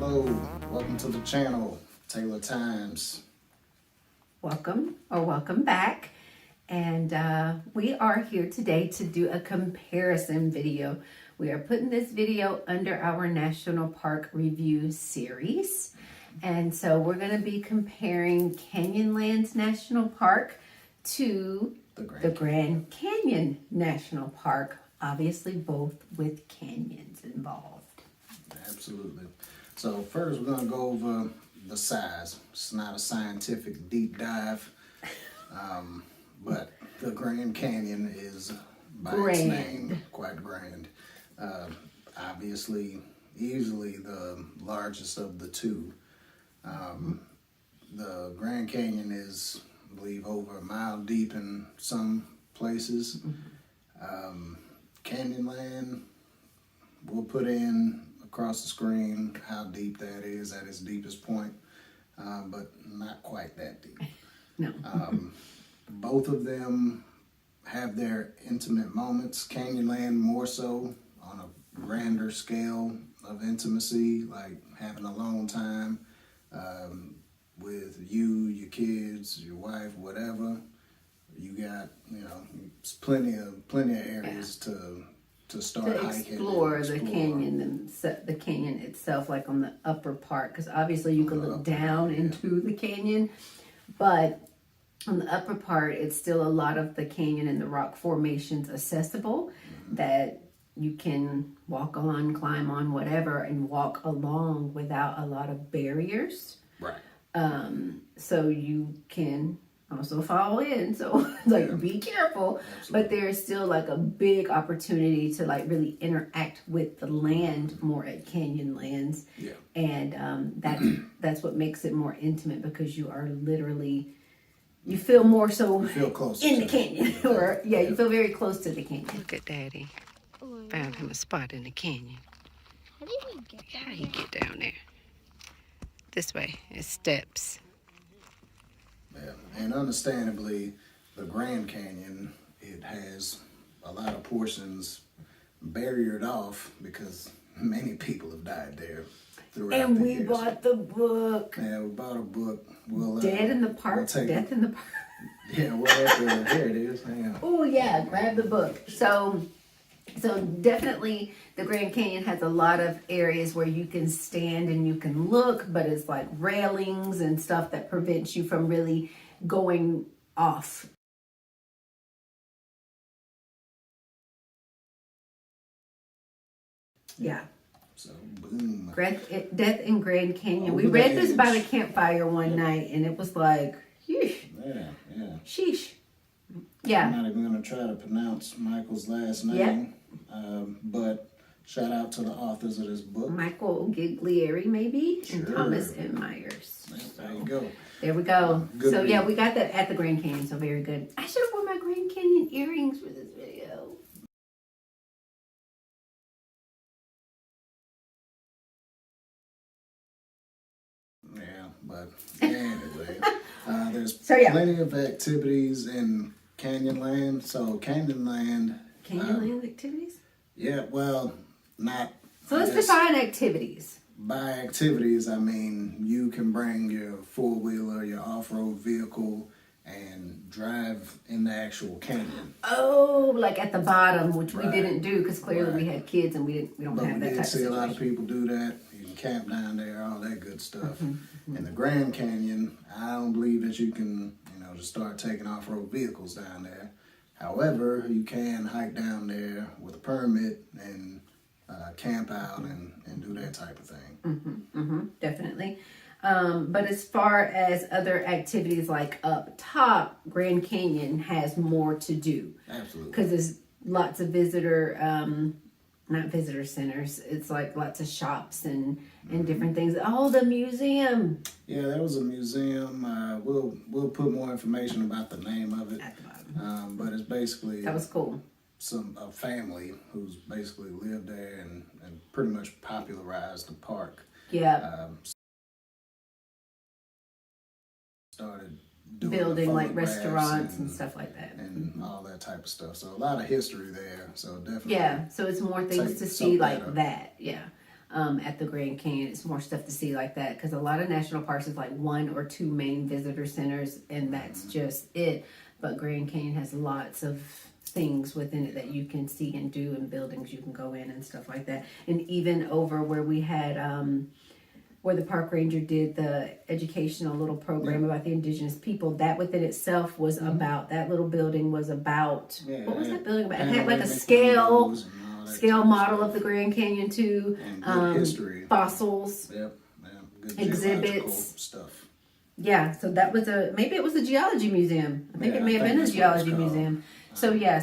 Hello, welcome to the channel, Taylor Times. Welcome back. And we are here today to do a comparison video. We are putting this video under our National Park Review series. And so we're going to be comparing Canyonlands National Park to the Grand Canyon National Park. Obviously both with canyons involved. Absolutely. So first we're going to go over the size. It's not a scientific deep dive, but the Grand Canyon is by its name quite grand. Obviously, easily the largest of the two. The Grand Canyon is, I believe, over a mile deep in some places. Canyonland, we'll put in across the screen how deep that is at its deepest point, but not quite that deep. No. Both of them have their intimate moments. Canyonland more so on a grander scale of intimacy, like having a alone time with you, your kids, your wife, whatever. You got, plenty of areas to start hiking. Explore the canyon and the canyon itself, like on the upper part, because obviously you can look down into the canyon, but on the upper part, it's still a lot of the canyon and the rock formations accessible that you can walk on, climb on, whatever, and walk along without a lot of barriers. Right. So you can also fall in. So like be careful. Absolutely. But there's still like a big opportunity to like really interact with the land more at Canyonlands. Yeah. And that's what makes it more intimate, because you are literally, you feel more so You feel close in the canyon. Or you feel very close to the canyon. Look at Daddy. Found him a spot in the canyon. How did he get down How you get down there? This way. It's steps. Yeah, and understandably, the Grand Canyon, it has a lot of portions barriered off because many people have died there throughout And the we years. bought the book. Yeah, we bought a book. We'll, Dead in the Park. we'll take Death in the Park. Yeah, we'll have to, there it is. Hang on. Oh yeah, grab the book. So definitely the Grand Canyon has a lot of areas where you can stand and you can look, but it's like railings and stuff that prevents you from really going off. Yeah. So, boom. Death in Grand Canyon. Over We the read this by the edge. campfire one night, and it was like, sheesh. Yeah. Sheesh. I'm Yeah. not even going to try to pronounce Michael's last name, but shout out to the authors of this book. Michael Giglieri, maybe, and Sure. Thomas M. Myers. There you go. There we go. Good So read. yeah, we got that at the Grand Canyon, so very good. I should have worn my Grand Canyon earrings for this video. Yeah, but anyway, there's So, yeah. plenty of activities in Canyonland. So Canyonland, Canyonland activities? yeah, well, not. So let's I guess define activities. by activities, I mean you can bring your four-wheeler, your off-road vehicle, and drive in the actual canyon. Oh, like at the bottom, which we Right. didn't do because clearly we Right. had kids and we don't But have we that did type see of a lot of situation. people do that. You can camp down there, all that good stuff. Mm-hmm, In the Grand Canyon, I don't believe that you can, just start taking off-road vehicles down there. However, you can hike down there with a permit and camp out and do that type of thing. Definitely. But as far as other activities like up top, Grand Canyon has more to do. Absolutely. Because there's lots of not visitor centers. It's like lots of shops and different things. Oh, the museum Yeah, there was a museum. We'll put more information about the name of it. at the bottom. But it's basically That was cool. a family who's basically lived there and pretty much popularized the park. Yeah. Started doing the Building like photographs restaurants and stuff like that. and all that type of stuff. So a lot of history there. So definitely. Yeah, so it's more things Take to soak see that like up. that. Yeah. at the Grand Canyon. It's more stuff to see like that because a lot of national parks is like 1 or 2 main visitor centers, and that's just it. But Grand Canyon has lots of things within it that you can see and do, and buildings you can go in and stuff like that. And even over where we had where the park ranger did the educational little program about the indigenous people, that within itself was about, that little building was about, what was that building about? It had like a scale model of the Grand Canyon too, And good history. fossils, Yep. Good exhibits. geological stuff. yeah. So that was maybe it was a geology museum. I think Yeah, it may I have think been a that's what it's geology called. museum. So yeah.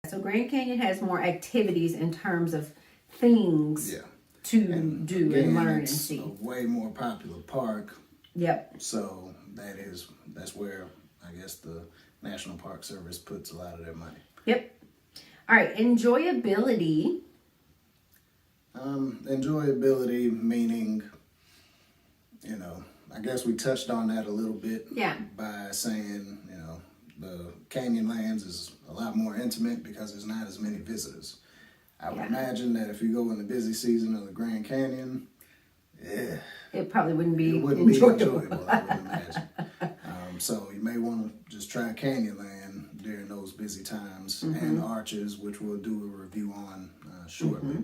So Grand Canyon has more activities in terms of things Yeah. to And do again, and learn and it's see. a way more popular park, Yep. so that's where I guess the National Park Service puts a lot of their money. Yep. All right. Enjoyability. Enjoyability meaning, I guess we touched on that a little bit. Yeah. By saying, the Canyonlands is a lot more intimate because there's not as many visitors. I would imagine that if you go in the busy season of the Grand Canyon, It probably wouldn't be it wouldn't enjoyable. be enjoyable, I would imagine. So you may want to just try Canyonland during those busy times, and Arches, which we'll do a review on shortly.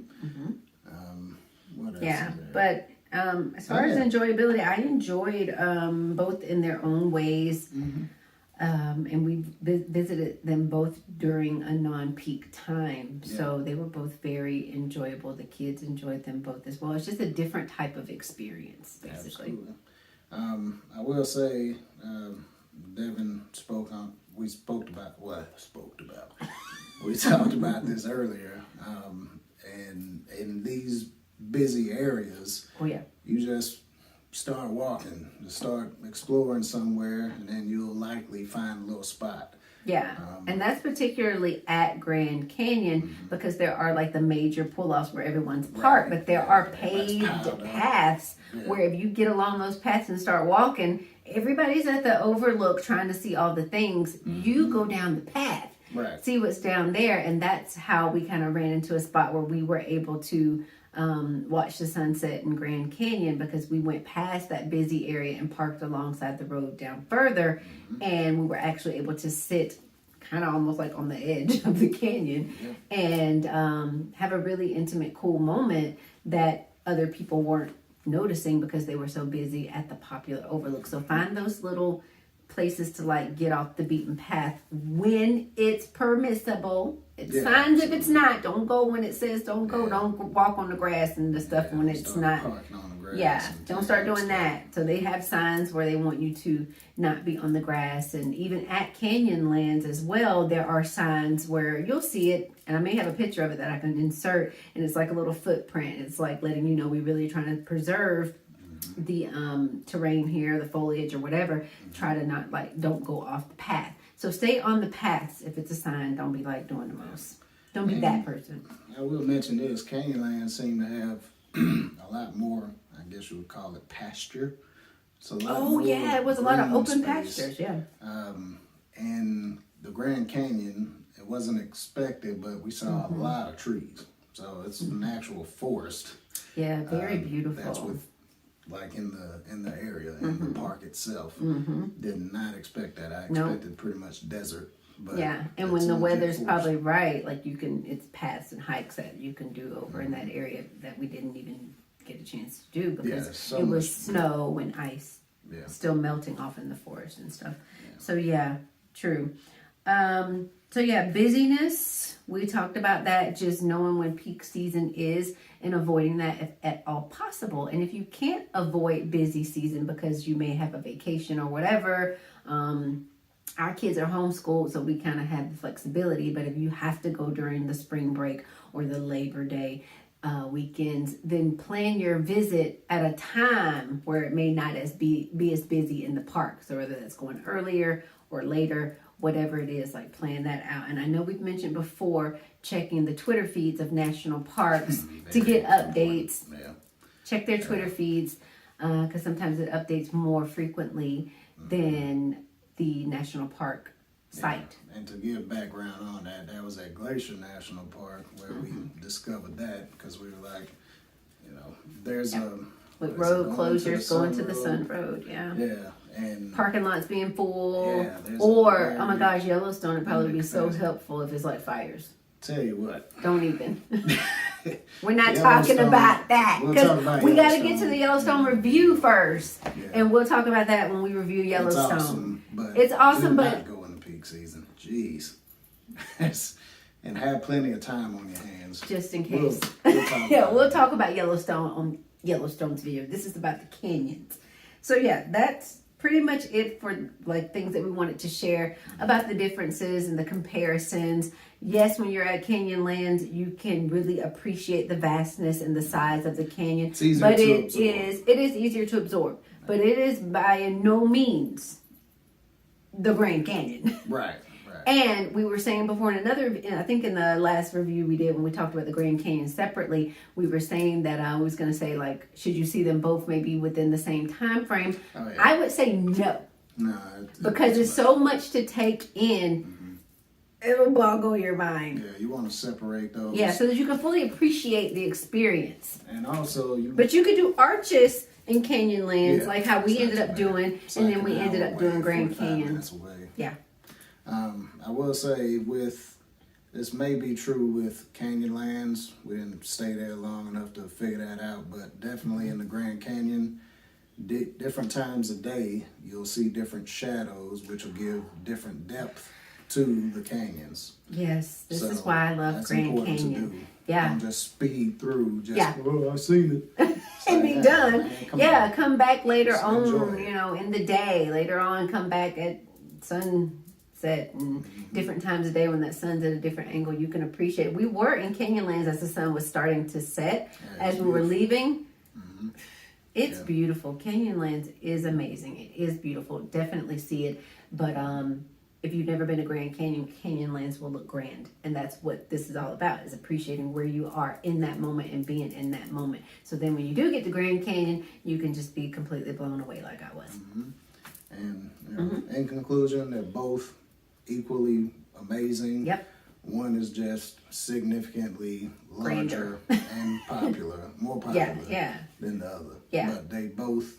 What else Yeah. is there? But as far as enjoyability, I enjoyed both in their own ways. And we visited them both during a non-peak time. So they were both very enjoyable. The kids enjoyed them both as well. It's just a different type of experience, basically. Absolutely. I will say, Devin we talked about this earlier. And in these busy areas, Oh, yeah. you just start walking, just start exploring somewhere, and then you'll likely find a little spot. Yeah, and that's particularly at Grand Canyon because there are like the major pull-offs where everyone's parked, but there are paved paths where if you get along those paths and start walking, everybody's at the overlook trying to see all the things. You go down the path, see what's down there, and that's how we kind of ran into a spot where we were able to watch the sunset in Grand Canyon because we went past that busy area and parked alongside the road down further, and we were actually able to sit kind of almost like on the edge of the canyon and have a really intimate, cool moment that other people weren't noticing because they were so busy at the popular overlook. So find those little places to like get off the beaten path when it's permissible. It's signs if it's not. Don't go when it says don't go. Don't walk on the grass and the stuff when it's not. Don't start doing that. So they have signs where they want you to not be on the grass. And even at Canyonlands as well, there are signs where you'll see it. And I may have a picture of it that I can insert. And it's like a little footprint. It's like letting you know we're really trying to preserve the terrain here, the foliage or whatever. Try to not don't go off the path. So stay on the paths. If it's a sign, don't be like doing the most. Don't be that person. I will mention this, Canyonlands seem to have a lot more, I guess you would call it pasture. It's a lot more it was a lot of green open space. pastures, yeah. And the Grand Canyon, it wasn't expected, but we saw a lot of trees. So it's an actual forest. Yeah, very beautiful. That's with like in the area in the park itself. Did not expect that. I expected pretty much desert. But and when the weather's probably right, like it's paths and hikes that you can do over in that area that we didn't even get a chance to do because it was snow and ice still melting off in the forest and stuff. So true. Busyness, we talked about that, just knowing when peak season is and avoiding that if at all possible. And if you can't avoid busy season because you may have a vacation or whatever, our kids are homeschooled, so we kind of have the flexibility. But if you have to go during the spring break or the Labor Day weekends, then plan your visit at a time where it may not be as busy in the park. So whether that's going earlier or later, whatever it is, like plan that out. And I know we've mentioned before checking the Twitter feeds of national parks to get updates. Check their Twitter feeds because sometimes it updates more frequently than the national park site. Yeah. And to give background on that, that was at Glacier National Park where we discovered that because we were like, you know, there's a With what is it, road closures, going to the Sun Sun Road, yeah. Yeah, and Parking lots being full. Yeah, there's or, a oh my gosh, Yellowstone would probably be so crazy. helpful if it's like fires. tell you what, Don't even. We're not talking Yellowstone- about that. we'll Because talk about we got to get to Yellowstone. the Yellowstone review first. Yeah. And we'll talk about that when we review it's Yellowstone. awesome, but It's awesome, do but- not go in the peak season. Jeez, and have plenty of time on your hands. Just in We'll- case. we'll talk Yeah, about we'll it. talk about Yellowstone on Yellowstone's video. This is about the canyons. So yeah, that's pretty much it for like things that we wanted to share about the differences and the comparisons. Yes, when you're at Canyonlands, you can really appreciate the vastness and the size of the canyon. It's easier but to it absorb. is easier to absorb. But it is by no means the Grand Canyon. Right, right. And we were saying before in another, I think in the last review we did when we talked about the Grand Canyon separately, we were saying that I was going to say, like, should you see them both maybe within the same time frame? Oh, yeah. I would say no, No, because it's so much to take in. It'll boggle your mind. Yeah, you want to separate those. Yeah, so that you can fully appreciate the experience. And also, But you could do arches in Canyonlands, Yeah, like how we it's ended not up too bad. doing, It's and like then we an ended hour up doing away, Grand 45 Canyon. minutes away. Yeah. I will say this may be true with Canyonlands. We didn't stay there long enough to figure that out, but definitely in the Grand Canyon, different times of day, you'll see different shadows, which will give different depth to the canyons. Yes, this is So why I love that's Grand important to Canyon. do. Yeah. Don't just speed through. Just, Yeah. oh, I've seen it. And be Yeah, done. man, come Yeah, on. come back later Just on, enjoy it. you know, in the day. Later on, come back at sunset and different times of day when that sun's at a different angle. You can appreciate it. We were in Canyonlands as the sun was starting to set. Yeah, As it's we were beautiful. leaving, it's Yeah. beautiful. Canyonlands is amazing. It is beautiful. Definitely see it. But if you've never been to Grand Canyon, Canyonlands will look grand. And that's what this is all about, is appreciating where you are in that moment and being in that moment. So then when you do get to Grand Canyon, you can just be completely blown away like I was. And you know, in conclusion, they're both equally amazing. Yep. One is just significantly larger Grander. and more Yeah, popular yeah. than the other. Yeah. But they both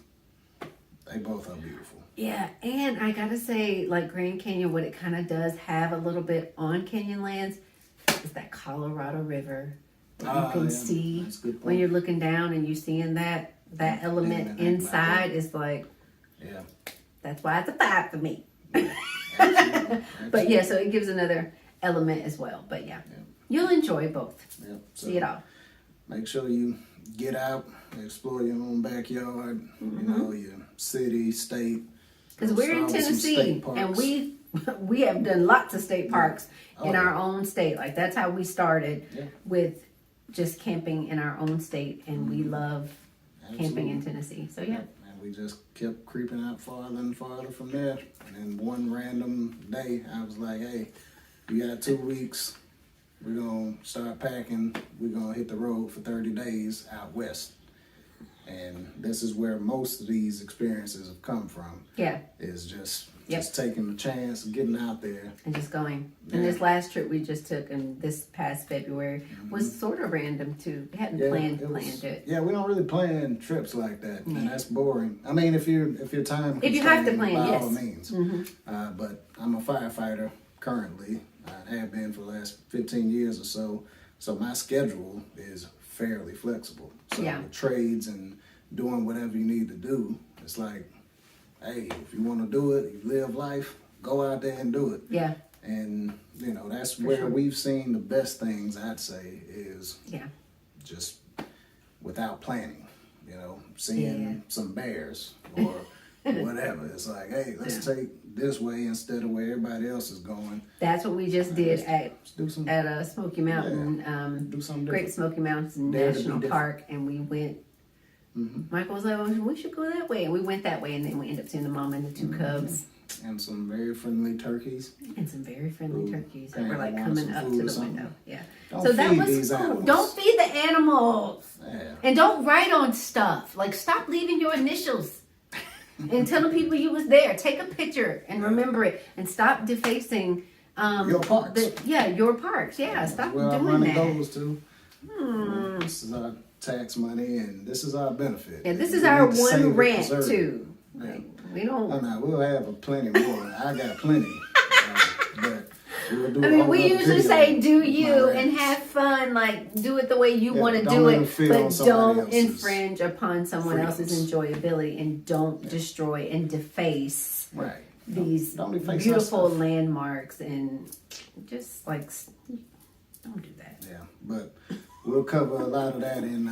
are beautiful. Yeah, and I gotta say, like Grand Canyon, what it kind of does have a little bit on Canyonlands is that Colorado River. That you can yeah, see that's a good when point. you're looking down and you're seeing that element that inside background. is like, Yeah. that's why it's a 5 for me. Absolutely. But yeah, so it gives another element as well. But yeah, you'll enjoy both. Yep. So See it all. make sure you get out, explore your own backyard, you know, your city, state. Because Go we're in start with some Tennessee state and parks. we have done lots of state parks Oh, in yeah. our own state. Like that's how we started Yeah. with just camping in our own state, and we love camping in Absolutely. Tennessee. So yeah. And we just kept creeping out farther and farther from there. And then one random day, I was like, hey, we got 2 weeks. We're going to start packing. We're going to hit the road for 30 days out west. And this is where most of these experiences have come from, Yeah, is just Yep. taking the chance, getting out there. and just going. Yeah. And this last trip we just took, and this past February, was sort of random too. We hadn't planned it. Yeah, we don't really plan trips like that, and that's boring. I mean, if your time If you have to constrained, plan, by yes. all means. But I'm a firefighter currently. I have been for the last 15 years or so. So my schedule is fairly flexible. So Yeah. with trades and doing whatever you need to do, it's like, hey, if you want to do it, you live life, go out there and do it. Yeah, And you know, that's where sure. we've seen the best things, I'd say, is yeah, just without planning, you know, seeing Yeah. some bears or whatever. It's like, hey, let's take this way instead of where everybody else is going. that's what we just did at Let's do some, Smoky Mountain, do something Great different. Smoky Mountain Dare to be National different. Park, and we went. Michael was like, well, we should go that way, and we went that way, and then we ended up seeing the mom and the 2 cubs. And some very friendly turkeys. And some very friendly Ooh, turkeys that okay, were like I want coming some up food to or the something. window. Yeah. Don't So that feed was these cool. animals. Don't feed the animals. Yeah. And don't write on stuff. Like, stop leaving your initials. and tell the people you was there. Take a picture and remember it, and stop defacing Your parks. your parks. Yeah, stop Well, our doing money that. goes to. This is our tax money, and this is our benefit. Yeah, this is We our need to save one it, rant preserve it. too. Yeah. Like, we don't. Oh no, we'll have plenty more. I got plenty. But we'll do I a mean, whole we other usually video say do with my you and rants. have fun, like do it the way you Yeah, want to don't do it, interfere on but somebody don't else's infringe upon someone else's freedoms. enjoyability, and don't destroy and deface Right. these Don't deface beautiful our stuff. landmarks, and just like don't do that. Yeah, but we'll cover a lot of that in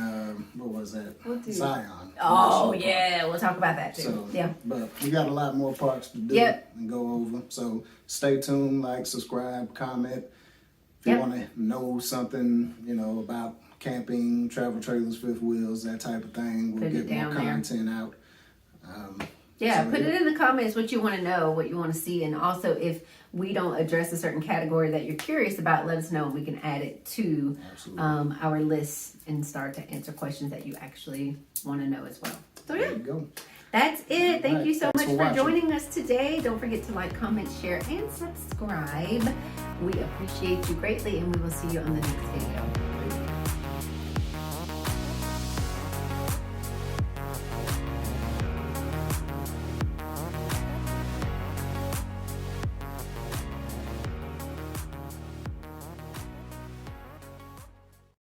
what was that? We'll do. Zion. Oh National Park. yeah, we'll talk about that too. So Yeah. but we got a lot more parks to do Yep. and go over. So stay tuned, like, subscribe, comment. If you Yep. want to know something, about camping, travel trailers, fifth wheels, that type of thing, we'll Put it get more down there. content out. Yeah, So, put yeah. it in the comments what you want to know, what you want to see, and also if we don't address a certain category that you're curious about, let us know and we can add it to Absolutely. our list and start to answer questions that you actually want to know as well. So There yeah, you go. that's it. Thank Right, you so thanks much for for watching. joining us today. Don't forget to like, comment, share, and subscribe. We appreciate you greatly, and we will see you on the next video.